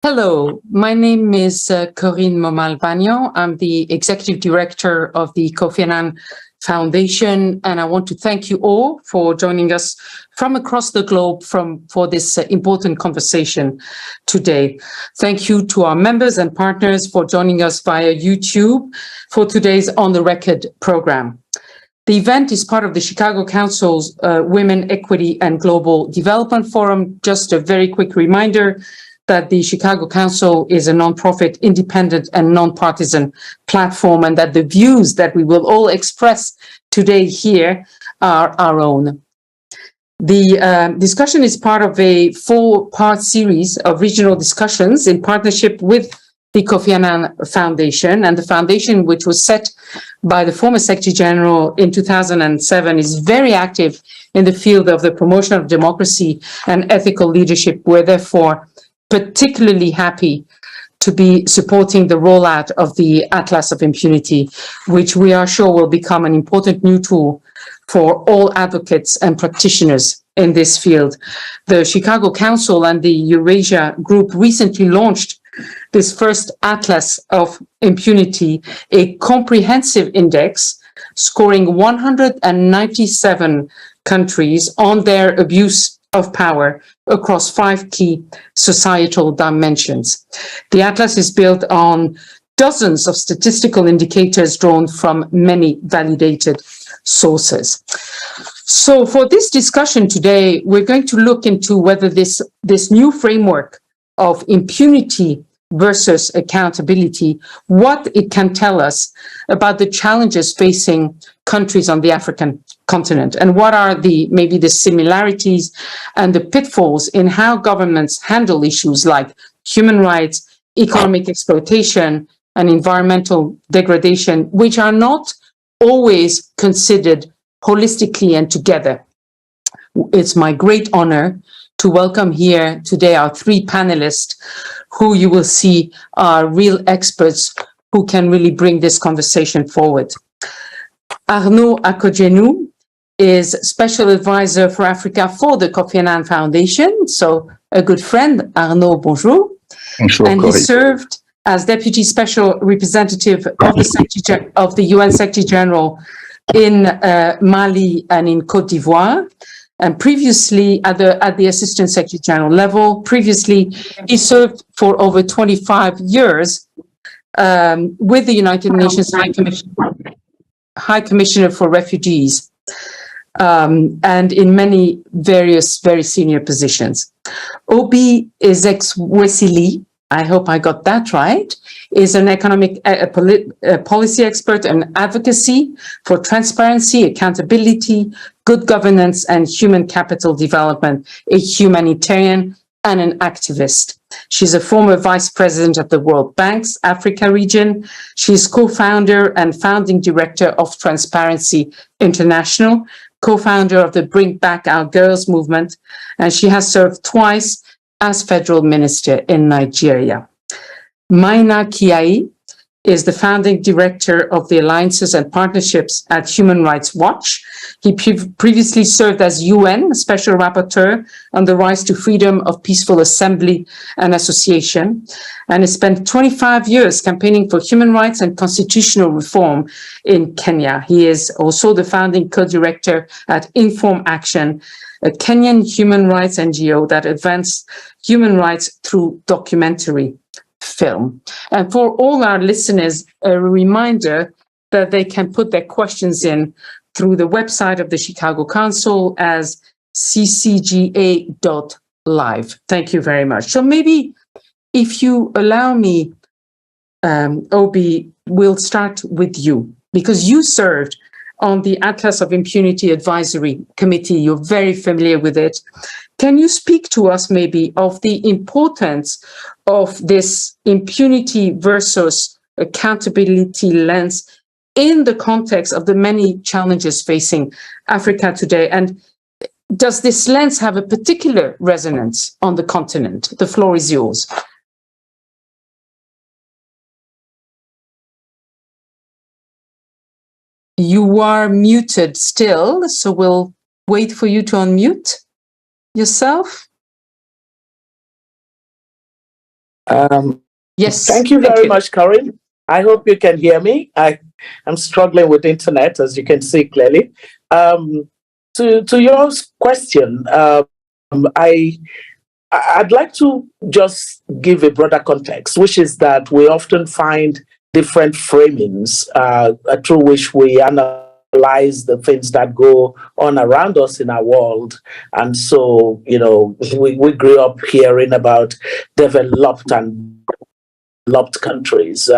Hello, my name is Corinne Momal-Bagnon. I'm the Executive Director of the Kofi Annan Foundation, and I want to thank you all for joining us from across the globe for this important conversation today. Thank you to our members and partners for joining us via YouTube for today's On the Record program. The event is part of the Chicago Council's Women, Equity and Global Development Forum. Just a very quick reminder that the Chicago Council is a nonprofit, independent and nonpartisan platform, and that the views that we will all express today here are our own. The discussion is part of a 4-part series of regional discussions in partnership with the Kofi Annan Foundation, and the foundation, which was set by the former Secretary General in 2007, is very active in the field of the promotion of democracy and ethical leadership. We're therefore particularly happy to be supporting the rollout of the Atlas of Impunity, which we are sure will become an important new tool for all advocates and practitioners in this field. The Chicago Council and the Eurasia Group recently launched this first Atlas of Impunity, a comprehensive index scoring 197 countries on their abuse of power across 5 key societal dimensions. The Atlas is built on dozens of statistical indicators drawn from many validated sources. So for this discussion today, we're going to look into whether this new framework of impunity versus accountability, what it can tell us about the challenges facing countries on the African continent, and what are maybe the similarities and the pitfalls in how governments handle issues like human rights, economic exploitation, and environmental degradation, which are not always considered holistically and together. It's my great honor to welcome here today our 3 panelists, who you will see are real experts who can really bring this conversation forward. Arnaud Akogenu is Special Advisor for Africa for the Kofi Annan Foundation. So a good friend. Arnaud, bonjour. Bonjour, and he served as Deputy Special Representative of the UN Secretary General in Mali and in Côte d'Ivoire. And previously at the Assistant Secretary General level, he served for over 25 years with the United Nations High Commissioner for Refugees, and in many various very senior positions. Obi Ezekwesili, I hope I got that right, is an economic policy expert and advocacy for transparency, accountability, good governance, and human capital development, a humanitarian and an activist. She's a former vice president of the World Bank's Africa region. She's co-founder and founding director of Transparency International, co-founder of the Bring Back Our Girls movement, and she has served twice as federal minister in Nigeria. Maina Kiai is the founding director of the Alliances and Partnerships at Human Rights Watch. He previously served as UN Special Rapporteur on the rights to freedom of peaceful assembly and association, and has spent 25 years campaigning for human rights and constitutional reform in Kenya. He is also the founding co-director at Inform Action, a Kenyan human rights NGO that advances human rights through documentary film. And for all our listeners, a reminder that they can put their questions in through the website of the Chicago Council as ccga.live. Thank you very much. So maybe if you allow me, Obi, we'll start with you, because you served on the Atlas of Impunity Advisory Committee. You're very familiar with it. Can you speak to us maybe of the importance of this impunity versus accountability lens in the context of the many challenges facing Africa today? And does this lens have a particular resonance on the continent? The floor is yours. You are muted still, so we'll wait for you to unmute yourself. Um, Yes, Thank you thank very you. much, Corinne. I hope you can hear me. I'm struggling with internet, as you can see clearly. Um, to your question, I I'd like to just give a broader context, which is that we often find different framings through which we analyze the things that go on around us in our world. And so, we grew up hearing about developed and developed countries.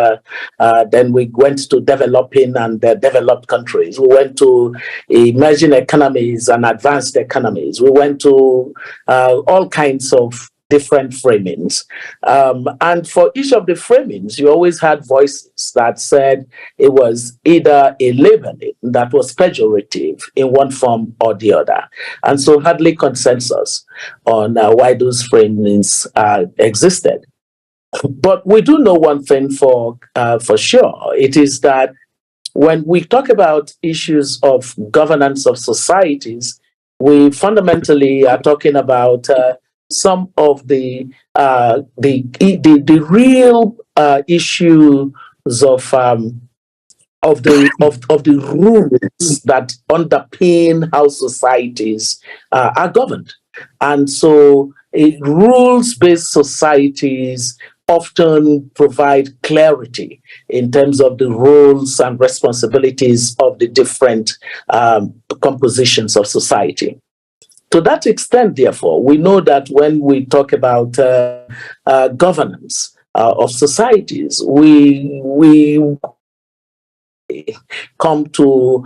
Then we went to developing and developed countries. We went to emerging economies and advanced economies. We went to all kinds of different framings. And for each of the framings, you always had voices that said it was either a labeling that was pejorative in one form or the other. And so hardly consensus on why those framings existed. But we do know one thing for sure. It is that when we talk about issues of governance of societies, we fundamentally are talking about some of the real issues of the rules that underpin how societies are governed. And so rules-based societies often provide clarity in terms of the roles and responsibilities of the different compositions of society. To that extent, therefore, we know that when we talk about governance of societies, we come to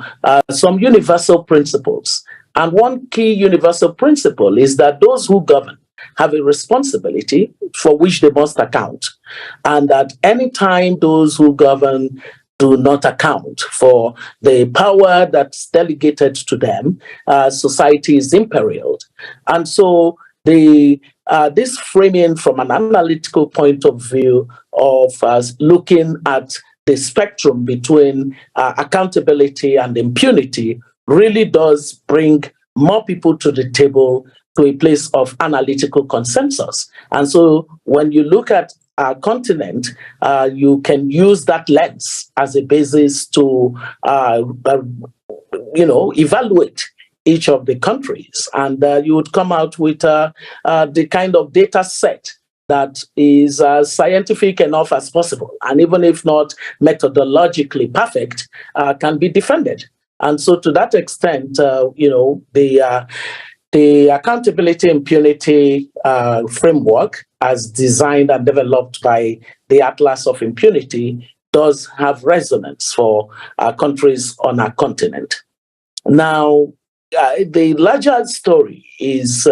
some universal principles. And one key universal principle is that those who govern have a responsibility for which they must account. And that anytime those who govern do not account for the power that's delegated to them, society is imperiled. And so this framing from an analytical point of view of looking at the spectrum between accountability and impunity really does bring more people to the table to a place of analytical consensus. And so when you look at our continent, you can use that lens as a basis to, evaluate each of the countries. And you would come out with the kind of data set that is scientific enough as possible, and even if not methodologically perfect, can be defended. And so, to that extent, the accountability impunity framework, as designed and developed by the Atlas of Impunity, does have resonance for countries on our continent. Now, the larger story is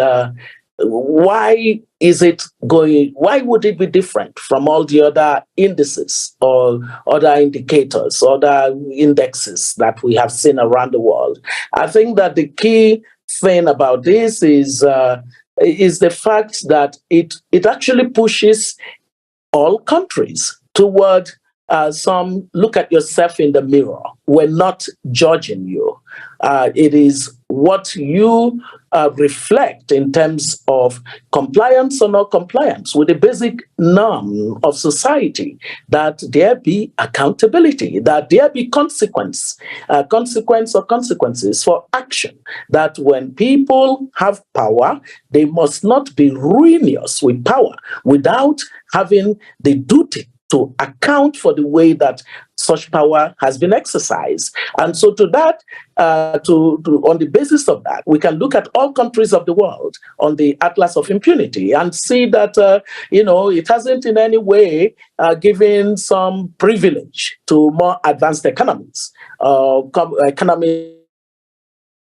why would it be different from all the other indices or other indicators, other indexes that we have seen around the world? I think that the key thing about this is the fact that it actually pushes all countries toward some look at yourself in the mirror. We're not judging you. It is what you reflect in terms of compliance or not compliance with the basic norm of society, that there be accountability, that there be consequence or consequences for action, that when people have power, they must not be ruinous with power without having the duty to account for the way that such power has been exercised. And so to that, on the basis of that, we can look at all countries of the world on the Atlas of Impunity and see that, it hasn't in any way given some privilege to more advanced economies, economy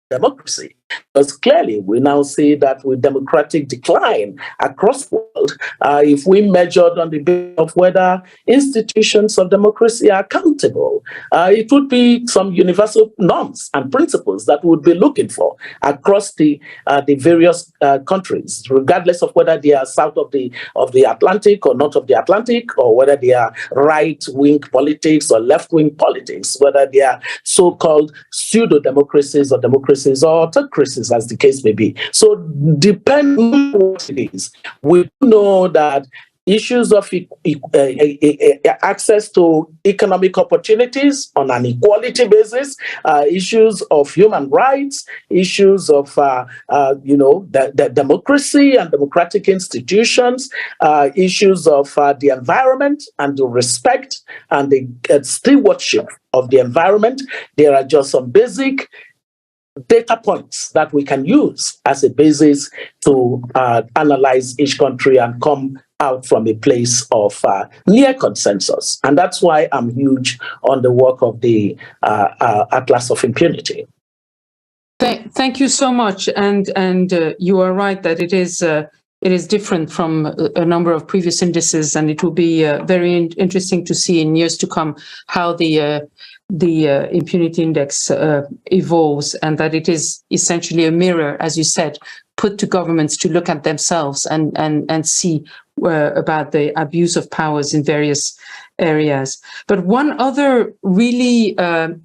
democracy. Because clearly, we now see that with democratic decline across the world, if we measured on the basis of whether institutions of democracy are accountable, it would be some universal norms and principles that we would be looking for across the various countries, regardless of whether they are south of the Atlantic or north of the Atlantic, or whether they are right-wing politics or left-wing politics, whether they are so-called pseudo-democracies or democracies or autocracies, as the case may be. So depending on what it is, we know that issues of access to economic opportunities on an equality basis, issues of human rights, issues of the democracy and democratic institutions, issues of the environment and the respect and the stewardship of the environment. There are just some basic data points that we can use as a basis to analyze each country and come out from a place of near consensus. And that's why I'm huge on the work of the Atlas of Impunity. Thank you so much. And you are right that it is different from a number of previous indices, and it will be very interesting to see in years to come how the impunity index evolves, and that it is essentially a mirror, as you said, put to governments to look at themselves and see about the abuse of powers in various areas. But one other really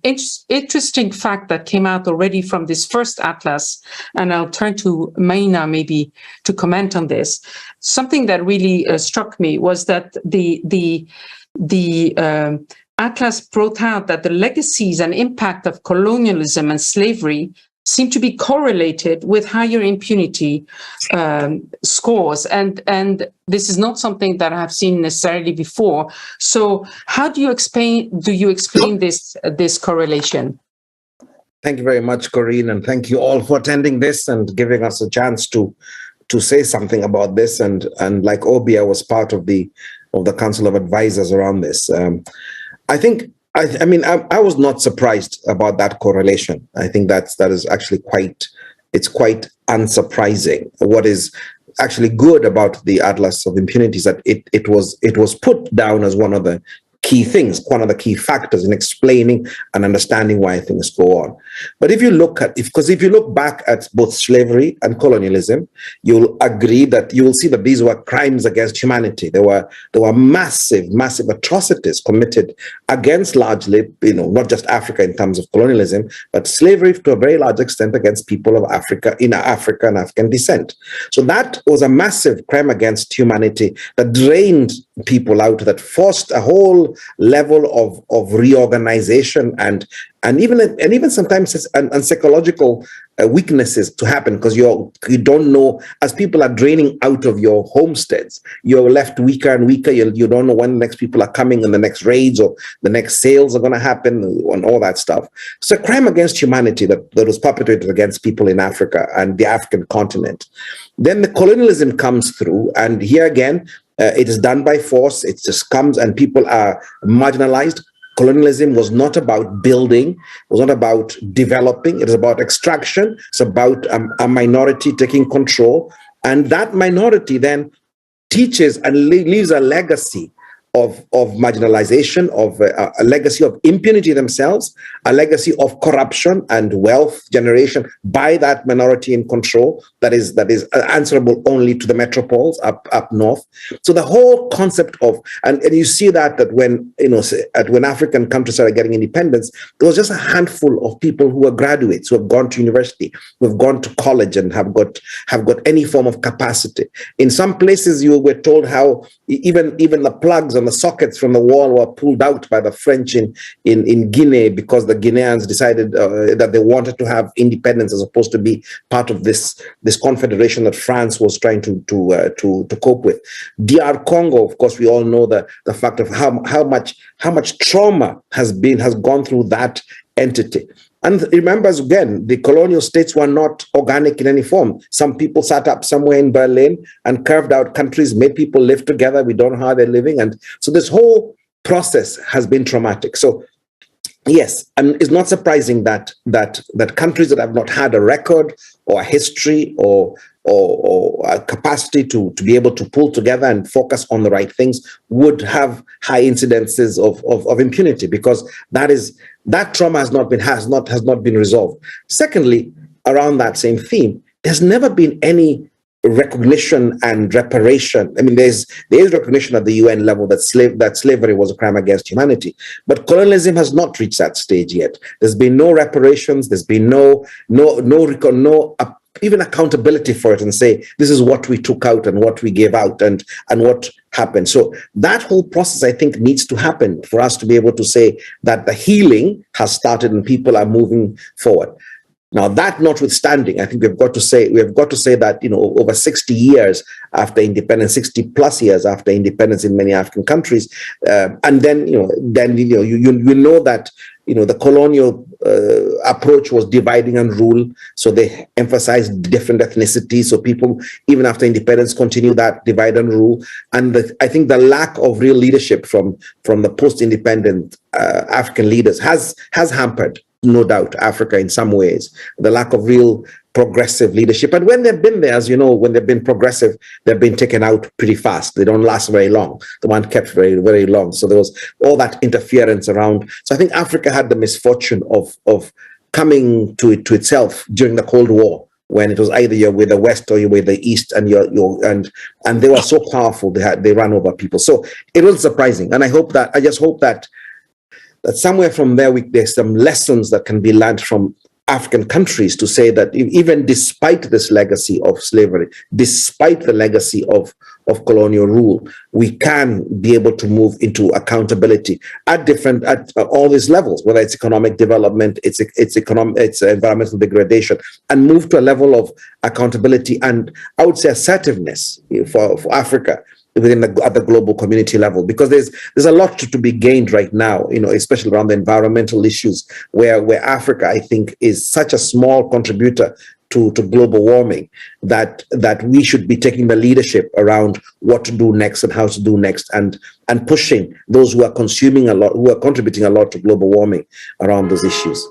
interesting fact that came out already from this first atlas, and I'll turn to Maina maybe to comment on this, something that really struck me was that the Atlas brought out that the legacies and impact of colonialism and slavery seem to be correlated with higher impunity scores. And this is not something that I have seen necessarily before. So how do you explain this correlation? Thank you very much, Corinne, and thank you all for attending this and giving us a chance to say something about this. And like Obi, I was part of the Council of Advisors around this. I was not surprised about that correlation. I think that is actually quite unsurprising. What is actually good about the Atlas of Impunity is that it was put down as one of the key things, one of the key factors in explaining and understanding why things go on. But if you look back at both slavery and colonialism, you'll agree that you will see that these were crimes against humanity. There were massive atrocities committed against largely, not just Africa in terms of colonialism, but slavery to a very large extent against people of Africa, in Africa and African descent. So that was a massive crime against humanity that drained people out, that forced a whole level of reorganization and even sometimes and psychological weaknesses to happen, because you don't know, as people are draining out of your homesteads, you're left weaker and weaker. You don't know when the next people are coming and the next raids or the next sales are going to happen and all that stuff. It's a crime against humanity that was perpetrated against people in Africa and the African continent. Then the colonialism comes through, and here again, it is done by force. It just comes and people are marginalized. Colonialism was not about building, it was not about developing, it is about extraction. It's about a minority taking control. And that minority then teaches and leaves a legacy of marginalization, of a legacy of impunity themselves, a legacy of corruption and wealth generation by that minority in control that is answerable only to the metropoles up north. So the whole concept of, and you see that when African countries started getting independence, there was just a handful of people who were graduates, who have gone to university, who have gone to college and have got any form of capacity. In some places, you were told how even the plugs on the sockets from the wall were pulled out by the French in Guinea, because the Guineans decided that they wanted to have independence as opposed to be part of this confederation that France was trying to cope with. DR Congo, of course, we all know the fact of how much trauma has gone through that entity. And remember, again, the colonial states were not organic in any form. Some people sat up somewhere in Berlin and carved out countries, made people live together. We don't know how they're living. And so this whole process has been traumatic. So yes, and it's not surprising that countries that have not had a record or a history or a capacity to be able to pull together and focus on the right things would have high incidences of impunity, because that trauma has not been resolved. Secondly, around that same theme, there's never been any recognition and reparation. I mean, there is recognition at the UN level that slavery was a crime against humanity, but colonialism has not reached that stage yet. There's been no reparations. There's been no even accountability for it, and say this is what we took out and what we gave out and what happen. So that whole process, I think, needs to happen for us to be able to say that the healing has started and people are moving forward. Now, that notwithstanding, I think we have got to say that, over 60 years after independence, 60 plus years after independence in many African countries, and then you know that the colonial approach was dividing and rule. So they emphasized different ethnicities. So people, even after independence, continue that divide and rule. And I think the lack of real leadership from the post-independent African leaders has hampered, no doubt, Africa in some ways. The lack of real progressive leadership. And when they've been there, as you know, when they've been progressive, they've been taken out pretty fast. They don't last very long. The one kept very, very long. So there was all that interference around. So I think Africa had the misfortune of coming to itself during the Cold War, when it was either you're with the West or you're with the East, and and they were so powerful they ran over people. So it was surprising. And I just hope that somewhere from there, there's some lessons that can be learned from African countries to say that even despite this legacy of slavery, despite the legacy of colonial rule, we can be able to move into accountability at all these levels, whether it's economic development, it's environmental degradation, and move to a level of accountability and, I would say, assertiveness for Africa at the global community level, because there's a lot to be gained right now, especially around the environmental issues, where Africa, I think, is such a small contributor to global warming that we should be taking the leadership around what to do next and how to do next, and pushing those who are consuming a lot, who are contributing a lot to global warming around those issues.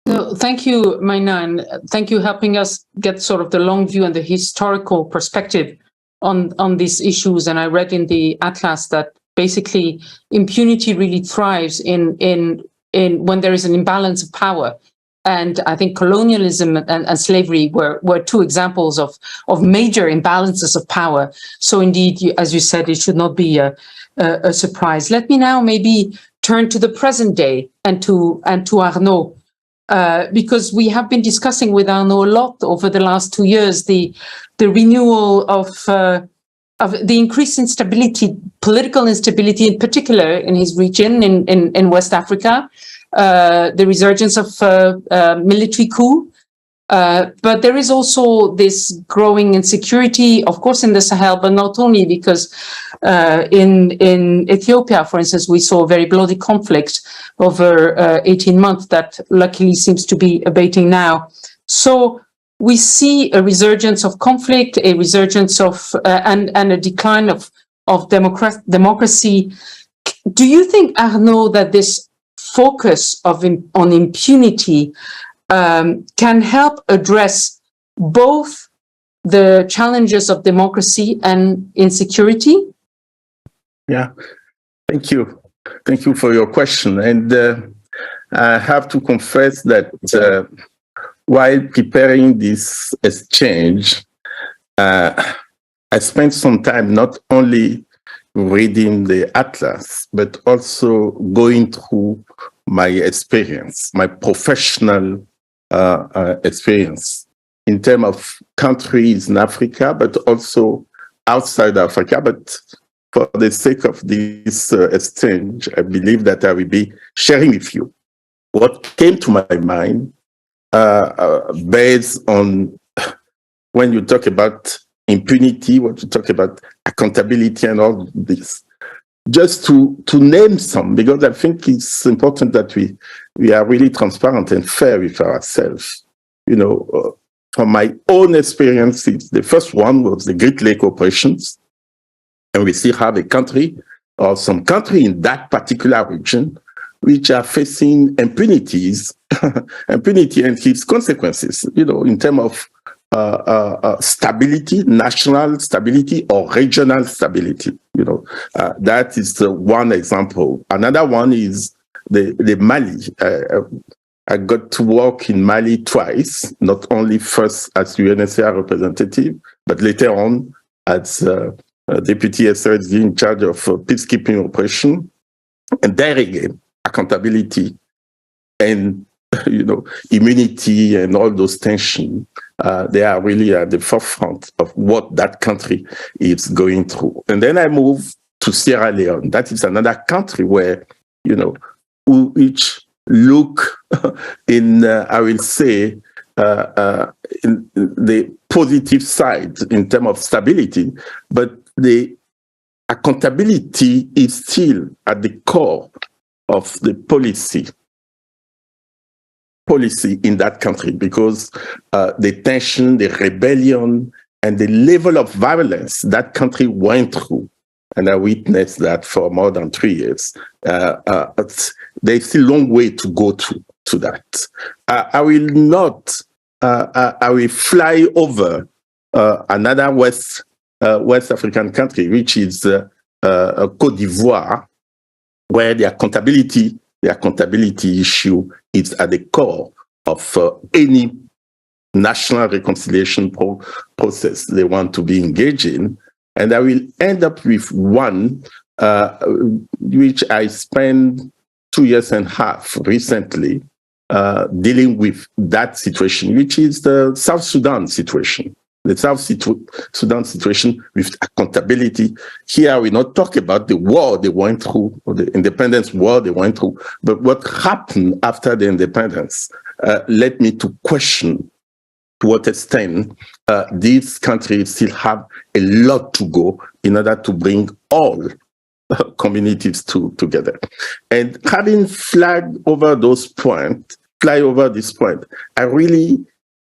No, thank you, Maina, and thank you helping us get sort of the long view and the historical perspective on these issues. And I read in the Atlas that basically impunity really thrives in when there is an imbalance of power. And I think colonialism and slavery were two examples of major imbalances of power. So indeed, as you said, it should not be a surprise. Let me now maybe turn to the present day and to Arnaud. Because we have been discussing with Arnaud a lot over the last 2 years, the renewal of the increased instability, political instability in particular in his region, in West Africa, the resurgence of military coup. But there is also this growing insecurity, of course, in the Sahel, but not only, because in Ethiopia, for instance, we saw a very bloody conflict over 18 months that luckily seems to be abating now. So we see a resurgence of conflict, a resurgence of and a decline of democracy. Do you think, Arnaud, that this focus on impunity can help address both the challenges of democracy and insecurity? Yeah, thank you. Thank you for your question. And I have to confess that while preparing this exchange, I spent some time not only reading the Atlas, but also going through my experience, my professional experience in terms of countries in Africa, but also outside Africa. But for the sake of this exchange, I believe that I will be sharing with you what came to my mind based on when you talk about impunity, when you talk about accountability and all this. Just to name some, because I think it's important that we are really transparent and fair with ourselves. From my own experiences, the first one was the Great Lake operations. And we still have a country or some country in that particular region which are facing impunities, impunity and its consequences, in terms of stability, national stability or regional stability. That is one example. Another one is the Mali. I got to work in Mali twice, not only first as UNHCR representative, but later on as Deputy SRSD in charge of peacekeeping operation. And there again, accountability and immunity and all those tensions, they are really at the forefront of what that country is going through. And then I move to Sierra Leone. That is another country where, which look in, I will say, in the positive side in terms of stability, but the accountability is still at the core of the policy in that country, because the tension, the rebellion, and the level of violence that country went through, and I witnessed that for more than 3 years, there's still a long way to go to that. I will fly over another West African country, which is Côte d'Ivoire, where the accountability issue is at the core of any national reconciliation process they want to be engaged in. And I will end up with one, which I spent 2.5 years recently dealing with that situation, which is the South Sudan situation. The South Sudan situation with accountability. Here we not talk about the war they went through, or the independence war they went through, but what happened after the independence led me to question to what extent these countries still have a lot to go in order to bring all communities together. And having flagged over this point,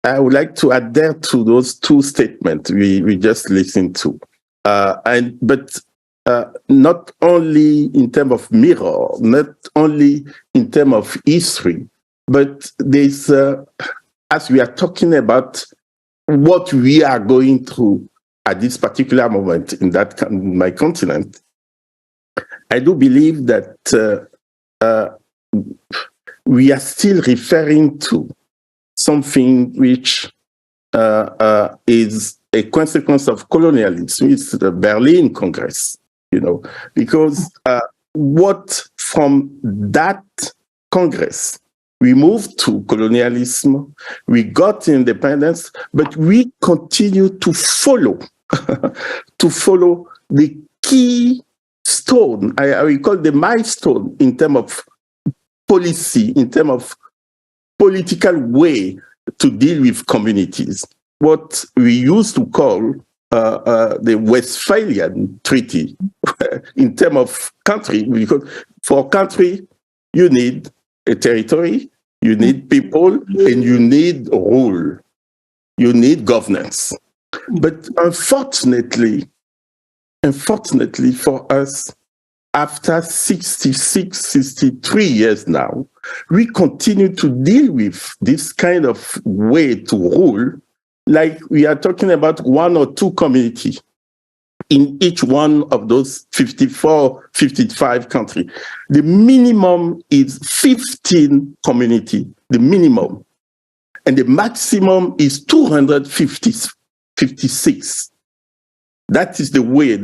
I would like to adhere to those two statements we just listened to. But not only in terms of mirror, not only in terms of history, but there's, as we are talking about what we are going through at this particular moment in my continent, I do believe that we are still referring to something which is a consequence of colonialism. It's the Berlin Congress, because what from that Congress, we moved to colonialism, we got independence, but we continue to follow, the key stone, I will call the milestone in terms of policy, in terms of political way to deal with communities, what we used to call the Westphalian Treaty in terms of country, because for country, you need a territory, you need people, and you need rule. You need governance. But unfortunately for us, after 66, 63 years now, we continue to deal with this kind of way to rule, like we are talking about 1 or 2 communities in each one of those 54, 55 countries. The minimum is 15 communities, the minimum. And the maximum is 256. That is the way,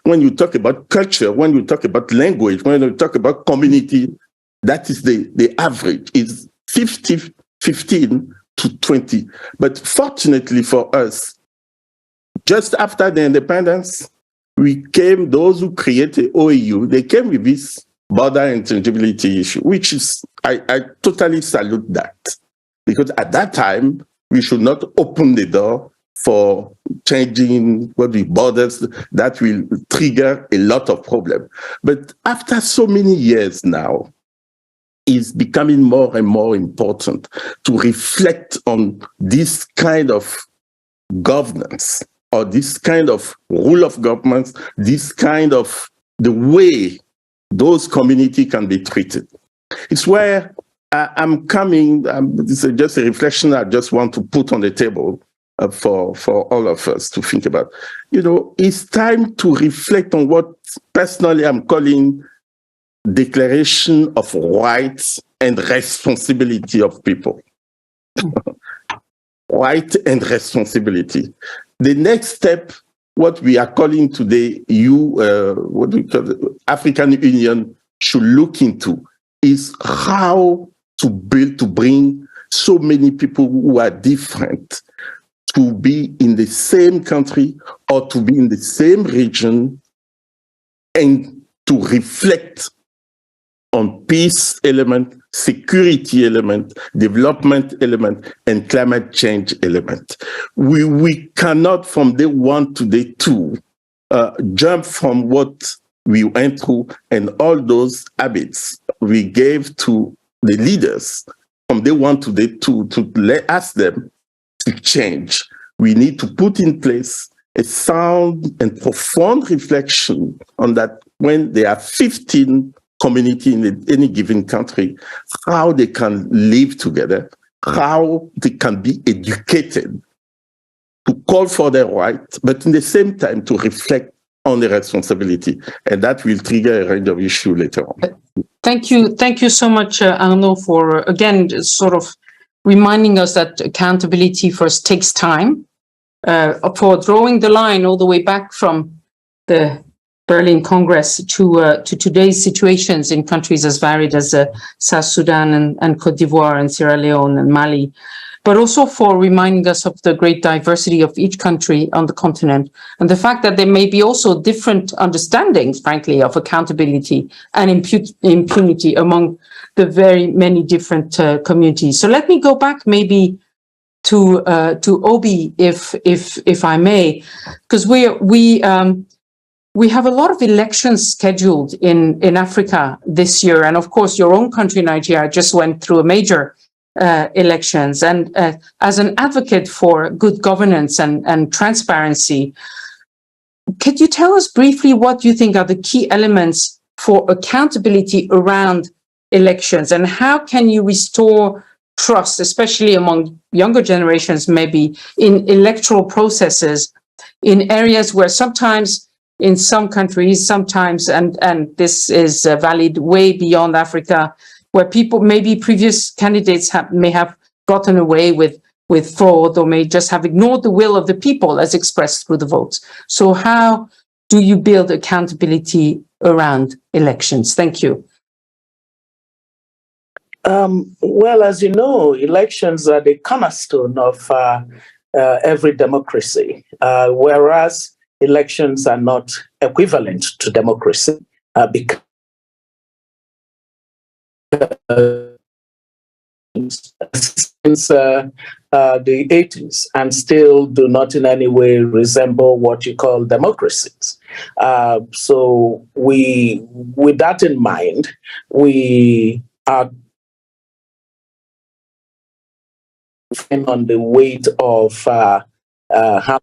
when you talk about culture, when you talk about language, when you talk about community, that is the average, is 15 to 20. But fortunately for us, just after the independence, those who created OAU, they came with this border intangibility issue, which is, I totally salute that. Because at that time, we should not open the door for changing borders that will trigger a lot of problems. But after so many years now, it's becoming more and more important to reflect on this kind of governance, or this kind of rule of government, this kind of the way those communities can be treated. It's where I'm coming, this is just a reflection I just want to put on the table for all of us to think about. It's time to reflect on what personally I'm calling declaration of rights and responsibility of people. Right and responsibility. The next step, what we are calling today, African Union should look into, is how to bring so many people who are different to be in the same country or to be in the same region and to reflect on peace element, security element, development element, and climate change element. We cannot from day one to day two jump from what we went through and all those habits we gave to the leaders from day one to day two to ask them to change. We need to put in place a sound and profound reflection on that when there are 15 communities in any given country, how they can live together, how they can be educated to call for their rights, but in the same time to reflect on the responsibility. And that will trigger a range of issues later on. Thank you. Thank you so much, Arnaud, for, again, sort of reminding us that accountability first takes time, for drawing the line all the way back from the Berlin Congress to today's situations in countries as varied as South Sudan and Cote d'Ivoire and Sierra Leone and Mali, but also for reminding us of the great diversity of each country on the continent and the fact that there may be also different understandings, frankly, of accountability and impunity among the very many different communities. So let me go back maybe to Obi, if I may, because we have a lot of elections scheduled in Africa this year. And of course, your own country, Nigeria, just went through a major elections. And as an advocate for good governance and transparency, could you tell us briefly what you think are the key elements for accountability around elections? And how can you restore trust, especially among younger generations, maybe in electoral processes in areas where sometimes in some countries, sometimes, and this is valid way beyond Africa, where people, maybe previous candidates may have gotten away with fraud or may just have ignored the will of the people as expressed through the votes. So how do you build accountability around elections? Thank you. Well, as you know, elections are the cornerstone of every democracy, whereas elections are not equivalent to democracy because since the 80s and still do not in any way resemble what you call democracies. So with that in mind, we are on the weight of how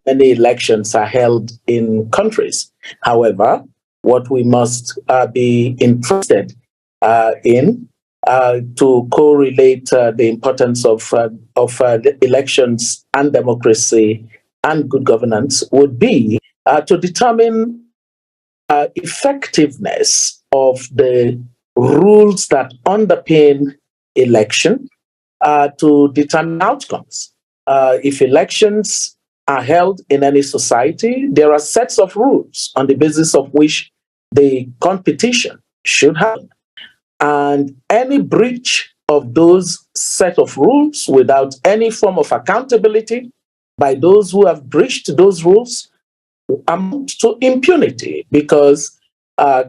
many elections are held in countries. However, what we must be interested in to correlate the importance of the elections and democracy and good governance would be to determine effectiveness of the rules that underpin election to determine outcomes. If elections are held in any society, there are sets of rules on the basis of which the competition should happen. And any breach of those set of rules without any form of accountability by those who have breached those rules amount to impunity, because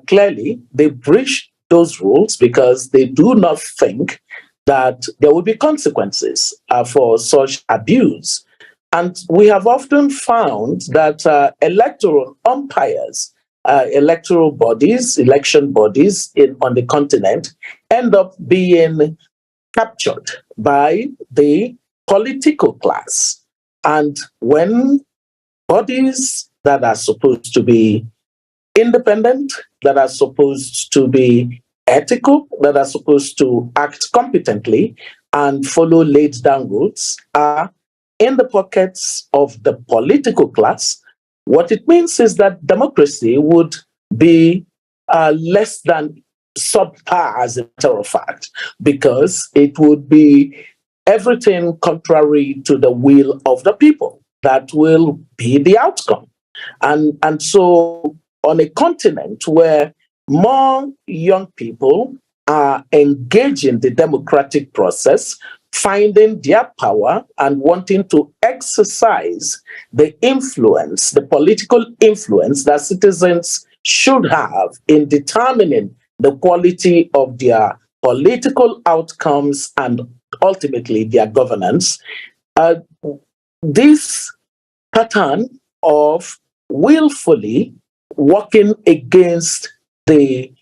clearly they breach those rules because they do not think that there will be consequences for such abuse. And we have often found that electoral umpires, electoral bodies, election bodies on the continent end up being captured by the political class. And when bodies that are supposed to be independent, that are supposed to be ethical, that are supposed to act competently and follow laid down rules are in the pockets of the political class, what it means is that democracy would be less than subpar, as a matter of fact, because it would be everything contrary to the will of the people. That will be the outcome. And so on a continent where more young people are engaging the democratic process, finding their power and wanting to exercise the influence, the political influence that citizens should have in determining the quality of their political outcomes and ultimately their governance. This pattern of willfully working against the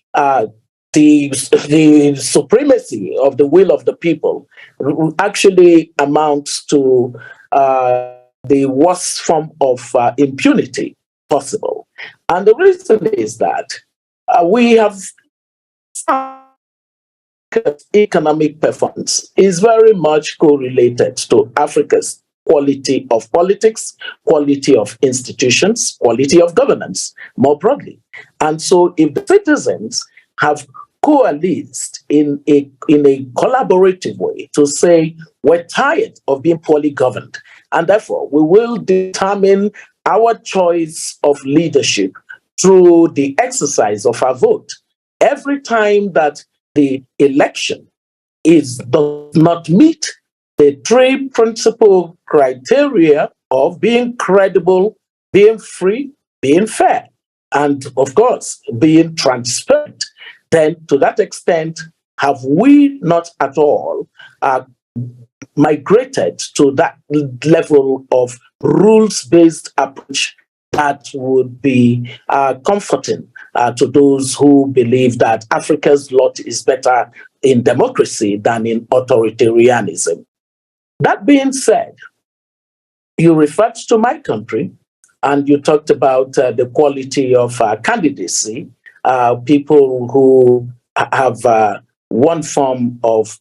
supremacy of the will of the people actually amounts to the worst form of impunity possible. And the reason is that we have economic performance is very much correlated to Africa's quality of politics, quality of institutions, quality of governance, more broadly. And so if the citizens have coalesced in a collaborative way to say, we're tired of being poorly governed, and therefore we will determine our choice of leadership through the exercise of our vote. Every time that the election does not meet the three principal criteria of being credible, being free, being fair, and of course, being transparent, then to that extent, have we not at all migrated to that level of rules-based approach that would be comforting to those who believe that Africa's lot is better in democracy than in authoritarianism. That being said, you referred to my country and you talked about the quality of candidacy, people who have one form of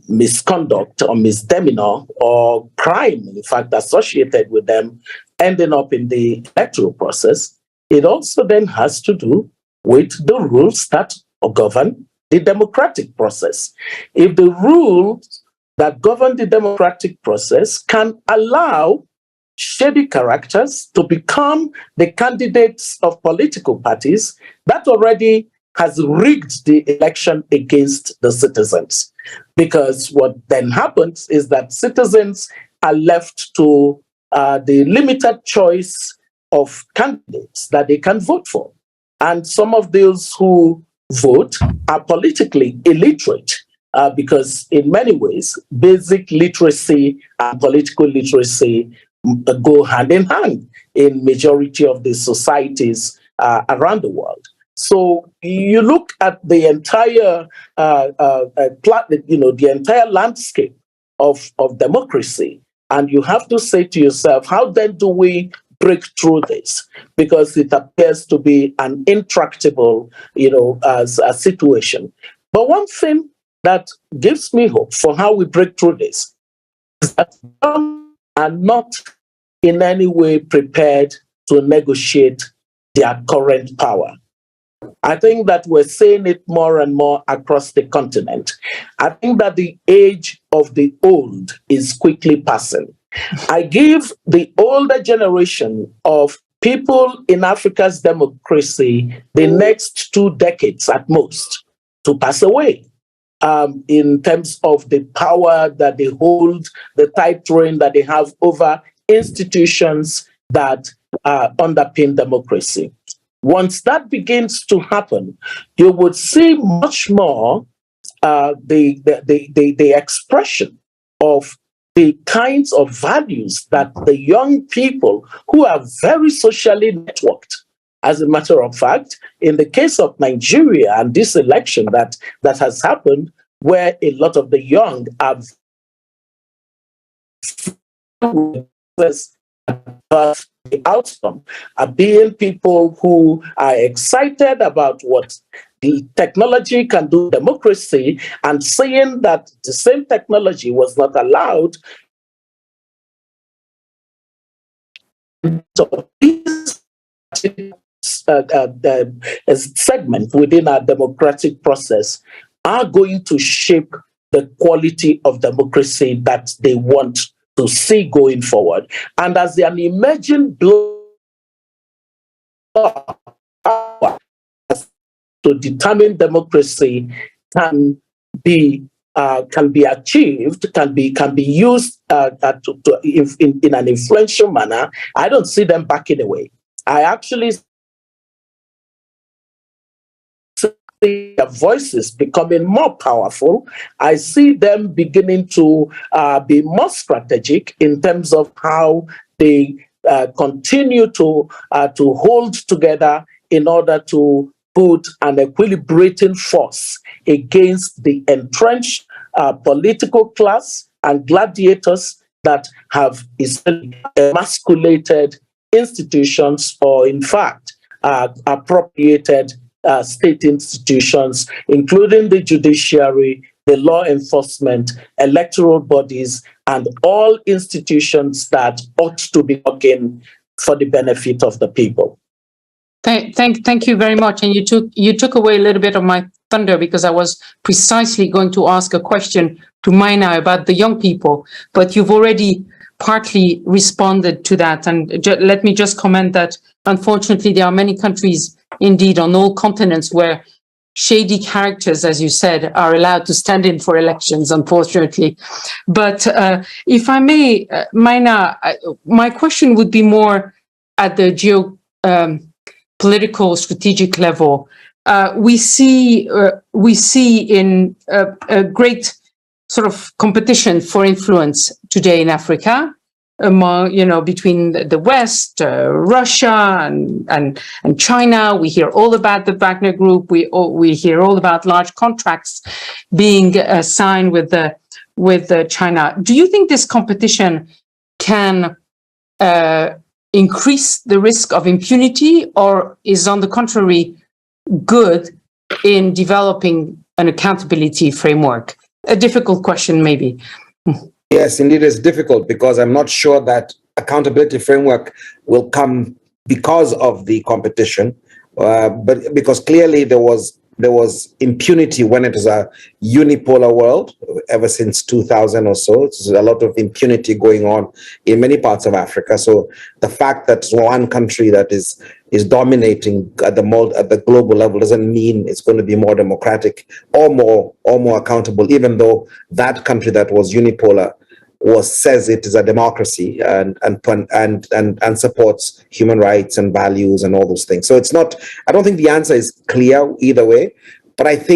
misconduct or misdemeanor or crime, in fact, associated with them ending up in the electoral process. It also then has to do with the rules that govern the democratic process. If the rules that govern the democratic process can allow shady characters to become the candidates of political parties, that already has rigged the election against the citizens. Because what then happens is that citizens are left to the limited choice of candidates that they can vote for. And some of those who vote are politically illiterate because in many ways, basic literacy and political literacy go hand in hand in majority of the societies around the world. So you look at the entire, the entire landscape of democracy, and you have to say to yourself, how then do we break through this? Because it appears to be an intractable, a situation. But one thing that gives me hope for how we break through this is that some are not in any way prepared to negotiate their current power. I think that we're seeing it more and more across the continent. I think that the age of the old is quickly passing. I give the older generation of people in Africa's democracy the next 2 decades at most to pass away in terms of the power that they hold, the tight rein that they have over institutions that underpin democracy. Once that begins to happen, you would see much more the expression of the kinds of values that the young people who are very socially networked. As a matter of fact, in the case of Nigeria and this election that has happened, where a lot of the young are the outcome are being people who are excited about what the technology can do democracy and saying that the same technology was not allowed. So this segment within our democratic process are going to shape the quality of democracy that they want to see going forward. And as an emerging bloc to determine democracy can be achieved, can be used in an influential manner, I don't see them backing away. I actually see their voices becoming more powerful. I see them beginning to be more strategic in terms of how they continue to hold together in order to put an equilibrating force against the entrenched political class and gladiators that have emasculated institutions, or in fact appropriated state institutions, including the judiciary, the law enforcement, electoral bodies, and all institutions that ought to be working for the benefit of the people. Thank you very much. And you took away a little bit of my thunder, because I was precisely going to ask a question to Maina about the young people, but you've already partly responded to that. And let me just comment that unfortunately there are many countries, indeed on all continents, where shady characters, as you said, are allowed to stand in for elections, unfortunately. But if I may, Maina, my question would be more at the geopolitical strategic level. We see in a great sort of competition for influence today in Africa, among, between the West, Russia, and China. We hear all about the Wagner Group. We hear all about large contracts being signed with China. Do you think this competition can increase the risk of impunity, or is, on the contrary, good in developing an accountability framework? A difficult question, maybe. Yes, indeed, it's difficult, because I'm not sure that accountability framework will come because of the competition, but because clearly there was impunity when it was a unipolar world ever since 2000 or so. There's a lot of impunity going on in many parts of Africa. So the fact that one country that is dominating at the global level doesn't mean it's going to be more democratic or more accountable, even though that country that was unipolar says it is a democracy and supports human rights and values and all those things. So it's not, I don't think the answer is clear either way, but I just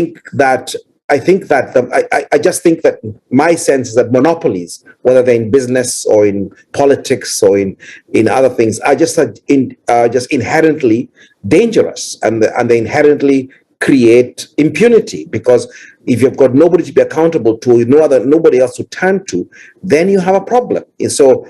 think that my sense is that monopolies, whether they're in business or in politics or in other things, are just inherently dangerous, and they inherently create impunity, because if you've got nobody to be accountable to, nobody else to turn to, then you have a problem. And so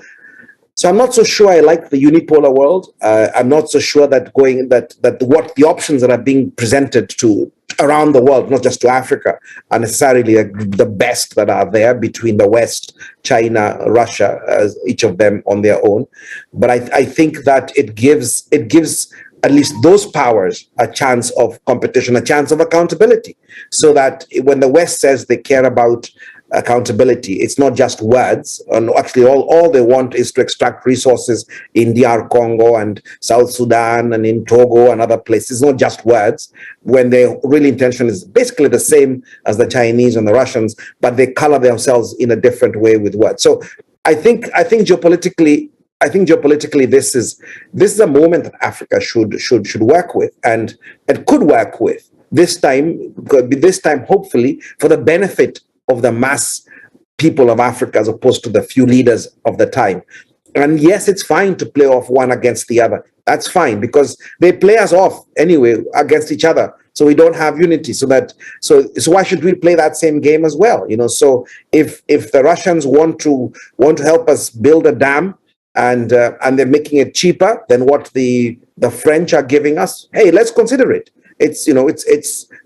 I'm not so sure I like the unipolar world. I'm not so sure that what the options that are being presented to around the world, not just to Africa, are necessarily the best that are there between the West, China, Russia, each of them on their own. But I think that it gives at least those powers a chance of competition, a chance of accountability, so that when the West says they care about accountability, it's not just words. And actually, all they want is to extract resources in DR Congo and South Sudan and in Togo and other places. It's not just words, when their real intention is basically the same as the Chinese and the Russians, but they color themselves in a different way with words. So I think geopolitically, this is a moment that Africa should work with, and it could work with this time, hopefully, for the benefit of the mass people of Africa, as opposed to the few leaders of the time. And yes, it's fine to play off one against the other. That's fine, because they play us off anyway against each other. So we don't have unity. So why should we play that same game as well? So if the Russians want to help us build a dam, and they're making it cheaper than what the French are giving us, hey, let's consider it.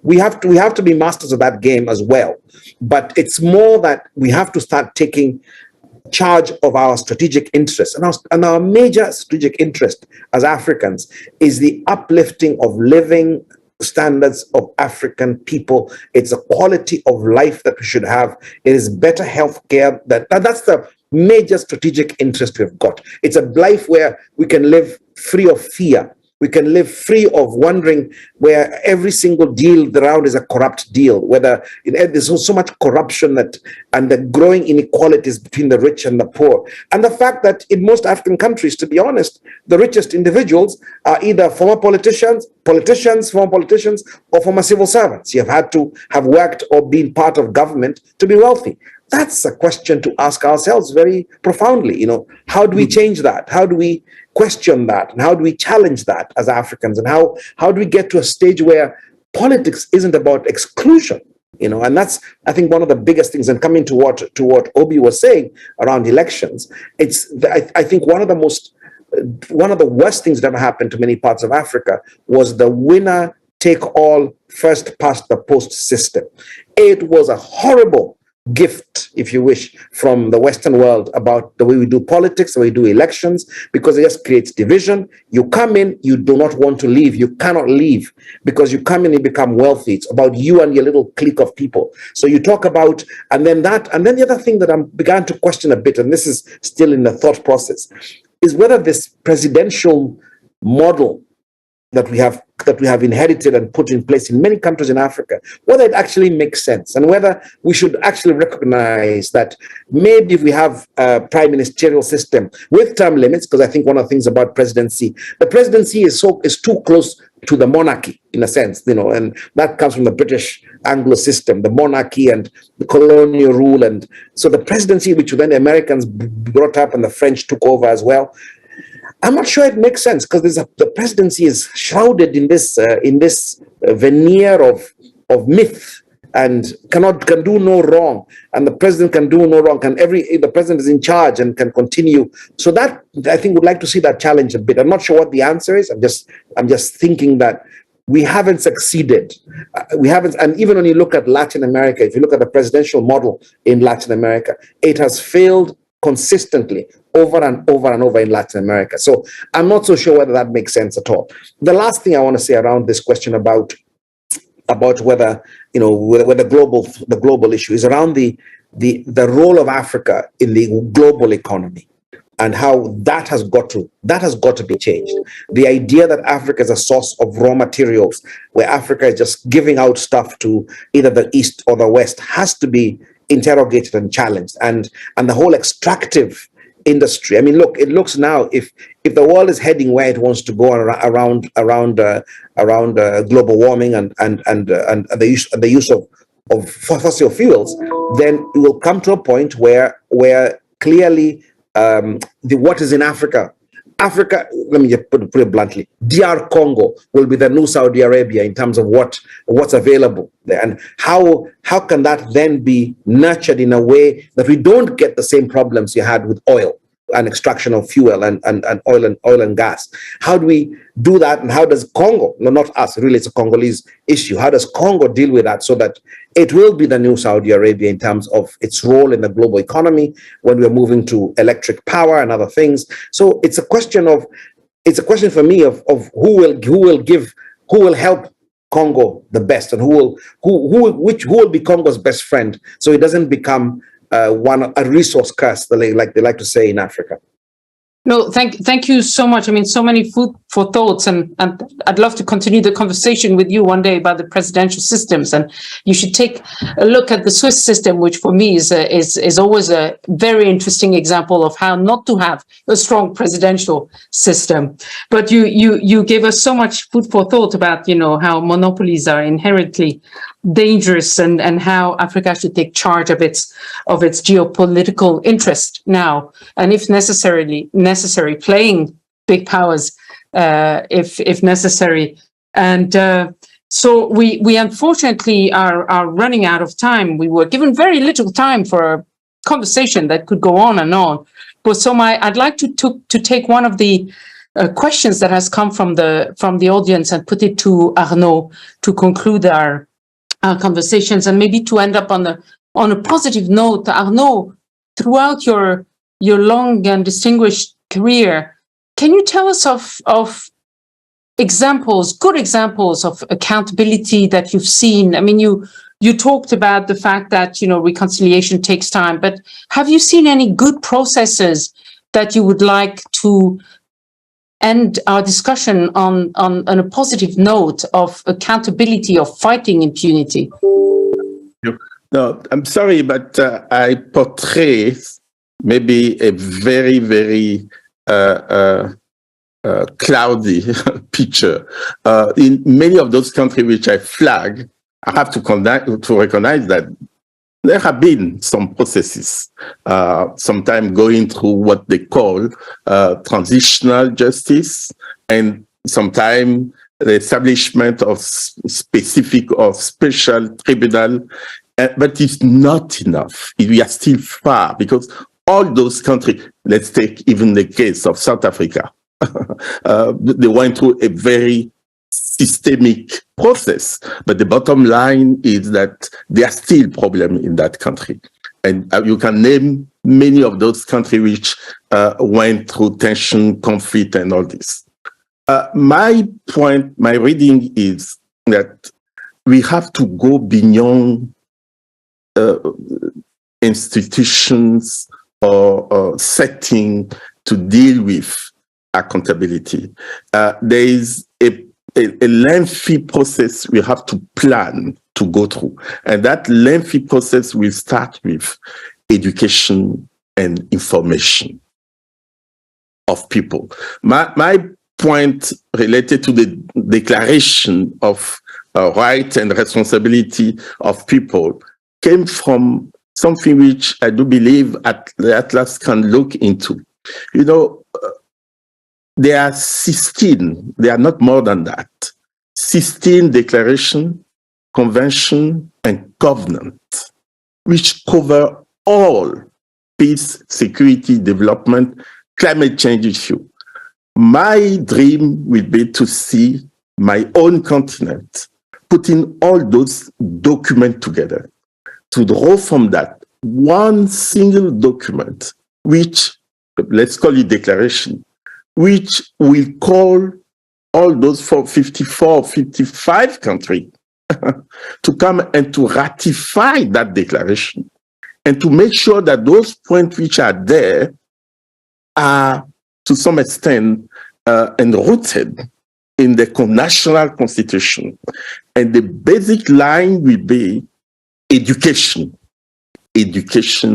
We have to be masters of that game as well. But it's more that we have to start taking charge of our strategic interests, and our major strategic interest as Africans is the uplifting of living standards of African people. It's a quality of life that we should have. It is better health care. That's the major strategic interest we've got. It's a life where we can live free of fear, we can live free of wondering where every single deal around is a corrupt deal, whether there's so much corruption and the growing inequalities between the rich and the poor. And the fact that in most African countries, to be honest, the richest individuals are either former politicians, or former civil servants. You have had to have worked or been part of government to be wealthy. That's a question to ask ourselves very profoundly. How do we change that? How do we question that? And how do we challenge that as Africans? And how do we get to a stage where politics isn't about exclusion? And that's, I think, one of the biggest things. And coming to what Obi was saying around elections, I think one of the worst things that ever happened to many parts of Africa was the winner take all, first past the post system. It was a horrible gift, if you wish, from the Western world about the way we do politics, the way we do elections, because it just creates division. You come in, you do not want to leave. You cannot leave because you come in and become wealthy. It's about you and your little clique of people. So you talk about, and then the other thing that I began to question a bit, and this is still in the thought process, is whether this presidential model that we have inherited and put in place in many countries in Africa, whether it actually makes sense, and whether we should actually recognize that maybe if we have a prime-ministerial system with term limits, because I think one of the things about presidency, the presidency is too close to the monarchy in a sense, and that comes from the British Anglo system, the monarchy and the colonial rule, and so the presidency, which then the Americans brought up and the French took over as well. I'm not sure it makes sense because the presidency is shrouded in this veneer of myth and can do no wrong, and the president can do no wrong. The president is in charge and can continue. So that, I think, would like to see that challenge a bit. I'm not sure what the answer is. I'm just thinking that we haven't succeeded. We haven't, and even when you look at Latin America, if you look at the presidential model in Latin America, it has failed consistently over and over and over in Latin America. So I'm not so sure whether that makes sense at all. The last thing I want to say around this question about whether the global issue is around the role of Africa in the global economy and how that has got to be changed. The idea that Africa is a source of raw materials, where Africa is just giving out stuff to either the East or the West, has to be interrogated and challenged, and the whole extractive industry. I mean, look, it looks now, if the world is heading where it wants to go around global warming and the use of fossil fuels, then it will come to a point where clearly what is in Africa, let me just put it bluntly, DR Congo will be the new Saudi Arabia in terms of what's available there. And how can that then be nurtured in a way that we don't get the same problems you had with oil and extraction of fuel and oil and gas? How do we do that? And how does Congo, no, not us, really, it's a Congolese issue. How does Congo deal with that so that it will be the new Saudi Arabia in terms of its role in the global economy when we're moving to electric power and other things? So it's a question for me of who will help Congo the best, and who will be Congo's best friend, so it doesn't become a resource curse, like they like to say in Africa. No, thank you so much. I mean, so many food for thoughts, and I'd love to continue the conversation with you one day about the presidential systems. And you should take a look at the Swiss system, which for me is always a very interesting example of how not to have a strong presidential system. But you gave us so much food for thought about how monopolies are inherently dangerous, and how Africa should take charge of its geopolitical interest now, and if necessary playing big powers if necessary. And so we unfortunately are running out of time. We were given very little time for a conversation that could go on and on. But I'd like to take one of the questions that has come from the audience and put it to Arnaud to conclude our conversations, and maybe to end up on a positive note. Arnaud, throughout your long and distinguished career, can you tell us of good examples of accountability that you've seen? I mean, you talked about the fact that reconciliation takes time, but have you seen any good processes that you would like to end our discussion on a positive note of accountability, of fighting impunity. No, I'm sorry, but I portray maybe a very, very cloudy picture. In many of those countries which I flag, I have to recognize that there have been some processes, sometimes going through what they call transitional justice, and sometimes the establishment of specific or special tribunal, but it's not enough. We are still far, because all those countries, let's take even the case of South Africa, they went through a very systemic process, but the bottom line is that there are still problems in that country. And you can name many of those countries which went through tension, conflict, and all this. My point, my reading is that we have to go beyond institutions or setting to deal with accountability. There is a lengthy process we have to plan to go through. And that lengthy process will start with education and information of people. My point related to the declaration of right and responsibility of people came from something which I do believe the Atlas can look into. You know, there are 16, they are not more than that, 16 declaration, convention, and covenant, which cover all peace, security, development, climate change issue. My dream will be to see my own continent putting all those documents together, to draw from that one single document, which, let's call it declaration, which will call all those 54, 55 countries to come and to ratify that declaration, and to make sure that those points which are there are, to some extent, enrooted in the national constitution. And the basic line will be education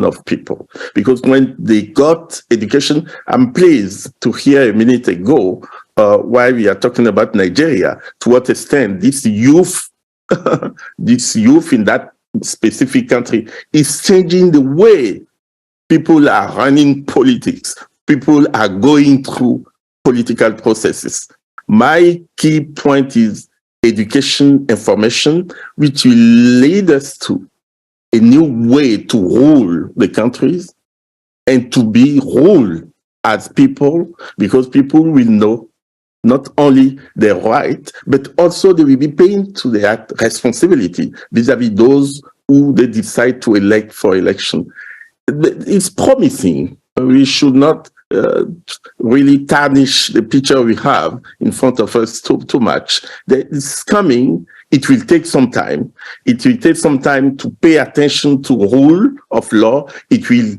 of people. Because when they got education, I'm pleased to hear a minute ago, while we are talking about Nigeria, to what extent this youth in that specific country is changing the way people are running politics. People are going through political processes. My key point is education, information, which will lead us to a new way to rule the countries and to be ruled as people, because people will know not only their right, but also they will be paying to their responsibility vis-a-vis those who they decide to elect for election. It's promising. We should not really tarnish the picture we have in front of us too much. It's coming. It will take some time. It will take some time to pay attention to rule of law. It will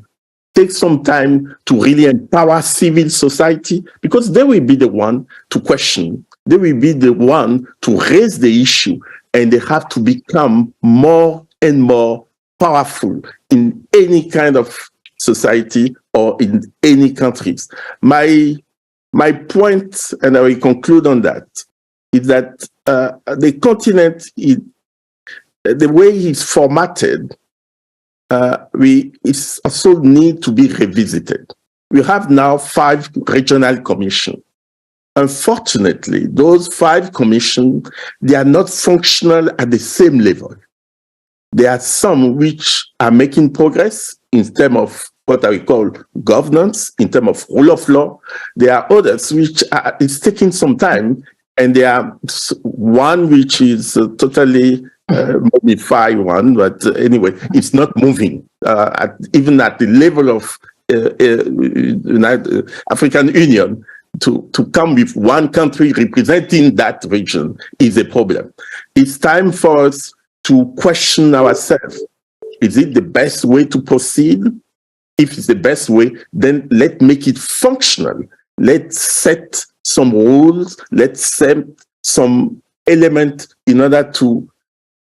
take some time to really empower civil society, because they will be the one to question. They will be the one to raise the issue, and they have to become more and more powerful in any kind of society or in any countries. My point, and I will conclude on that, is that the continent, the way it's formatted, it's also need to be revisited. We have now 5 regional commissions. Unfortunately, those 5 commissions, they are not functional at the same level. There are some which are making progress in terms of what I call governance, in terms of rule of law. There are others which it's taking some time, and there are one which is totally modified one, but anyway, it's not moving. Even at the level of African Union, to come with one country representing that region is a problem. It's time for us to question ourselves. Is it the best way to proceed? If it's the best way, then let's make it functional. Let's set some rules, let's set some element in order to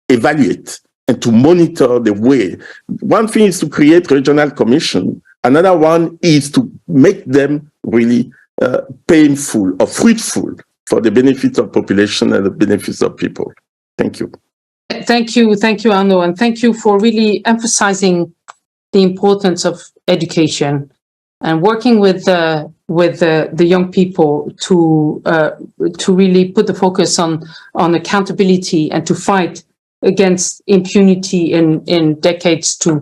evaluate and to monitor the way. One thing is to create regional commission. Another one is to make them really painful or fruitful for the benefit of population and the benefits of people. Thank you. Thank you, Arnaud, and thank you for really emphasizing the importance of education and working with the young people to really put the focus on accountability and to fight against impunity in decades to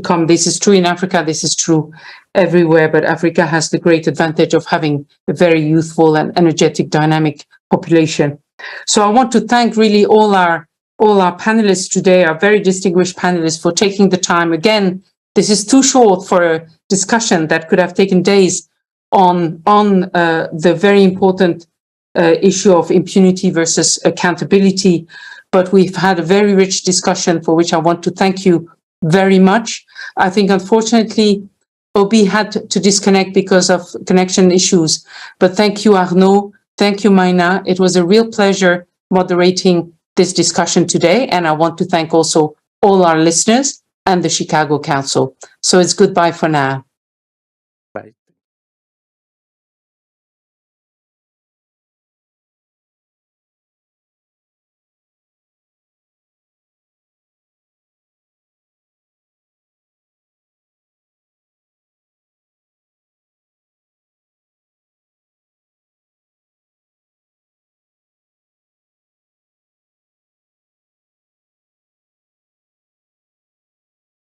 come. This is true in Africa, this is true everywhere, but Africa has the great advantage of having a very youthful and energetic, dynamic population. So I want to thank really all our panelists today, our very distinguished panelists, for taking the time. Again, this is too short for a discussion that could have taken days on the very important issue of impunity versus accountability. But we've had a very rich discussion for which I want to thank you very much. I think, unfortunately, Obi had to disconnect because of connection issues. But thank you, Arnaud. Thank you, Maina. It was a real pleasure moderating this discussion today. And I want to thank also all our listeners and the Chicago Council. So it's goodbye for now.